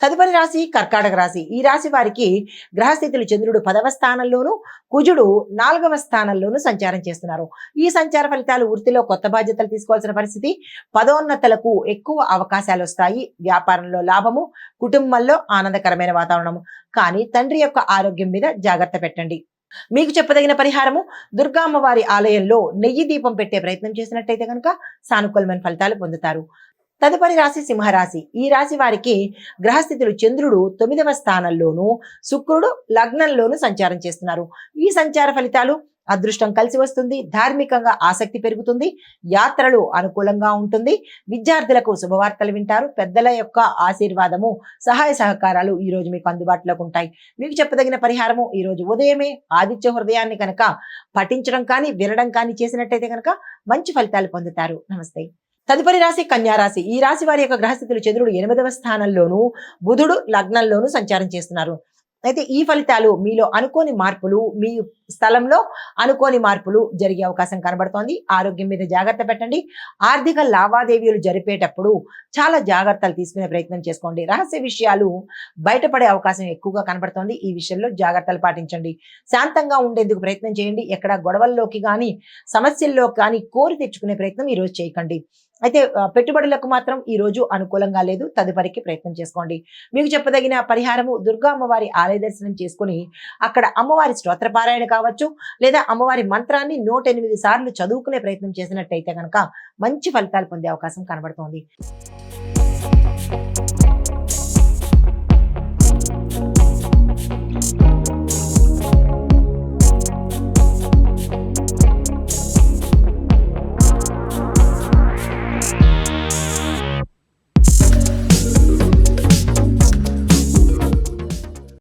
తదుపరి రాశి కర్కాటక రాశి. ఈ రాశి వారికి గ్రహస్థితులు చంద్రుడు 10వ స్థానంలోను, కుజుడు 4వ స్థానంలోను సంచారం చేస్తున్నారు. ఈ సంచార ఫలితాలు వృత్తిలో కొత్త బాధ్యతలు తీసుకోవాల్సిన పరిస్థితి, పదోన్నతులకు ఎక్కువ అవకాశాలు వస్తాయి, వ్యాపారంలో లాభము, కుటుంబంలో ఆనందకరమైన వాతావరణము. కానీ తండ్రి యొక్క ఆరోగ్యం మీద జాగ్రత్త పెట్టండి. మీకు చెప్పదగిన పరిహారము, దుర్గా అమ్మవారి ఆలయంలో నెయ్యి దీపం పెట్టే ప్రయత్నం చేసినట్టయితే కనుక సానుకూలమైన ఫలితాలు పొందుతారు. తదుపరి రాశి సింహరాశి. ఈ రాశి వారికి గ్రహస్థితులు చంద్రుడు 9వ స్థానంలోను, శుక్రుడు లగ్నంలోను సంచారం చేస్తున్నారు. ఈ సంచార ఫలితాలు అదృష్టం కలిసి వస్తుంది, ధార్మికంగా ఆసక్తి పెరుగుతుంది, యాత్రలు అనుకూలంగా ఉంటుంది, విద్యార్థులకు శుభవార్తలు వింటారు, పెద్దల యొక్క ఆశీర్వాదము, సహాయ సహకారాలు ఈ రోజు మీకు అందుబాటులోకి ఉంటాయి. మీకు చెప్పదగిన పరిహారము, ఈ రోజు ఉదయమే ఆదిత్య హృదయాన్ని కనుక పఠించడం కానీ వినడం కానీ చేసినట్టయితే కనుక మంచి ఫలితాలు పొందుతారు. నమస్తే. తదుపరి రాశి కన్యా రాశి. ఈ రాశి వారి యొక్క గ్రహస్థితులు చంద్రుడు 8వ స్థానంలోను, బుధుడు లగ్నంలోను సంచారం చేస్తున్నారు. అయితే ఈ ఫలితాలు మీలో అనుకోని మార్పులు, మీ స్థలంలో అనుకోని మార్పులు జరిగే అవకాశం కనబడుతోంది. ఆరోగ్యం మీద జాగ్రత్త పెట్టండి. ఆర్థిక లావాదేవీలు జరిపేటప్పుడు చాలా జాగ్రత్తలు తీసుకునే ప్రయత్నం చేసుకోండి. రహస్య విషయాలు బయటపడే అవకాశం ఎక్కువగా కనబడుతోంది. ఈ విషయంలో జాగ్రత్తలు పాటించండి. శాంతంగా ఉండేందుకు ప్రయత్నం చేయండి. ఎక్కడ గొడవల్లోకి కానీ సమస్యల్లో కానీ కోరి తెచ్చుకునే ప్రయత్నం ఈరోజు చేయకండి. అయితే పెట్టుబడులకు మాత్రం ఈ రోజు అనుకూలంగా లేదు. తదుపరికి ప్రయత్నం చేసుకోండి. మీకు చెప్పదగిన పరిహారము, దుర్గా అమ్మవారి ఆలయ దర్శనం చేసుకుని అక్కడ అమ్మవారి స్తోత్రపారాయణ కావచ్చు, లేదా అమ్మవారి మంత్రాన్ని 108 సార్లు చదువుకునే ప్రయత్నం చేసినట్టయితే కనుక మంచి ఫలితాలు పొందే అవకాశం కనబడుతోంది.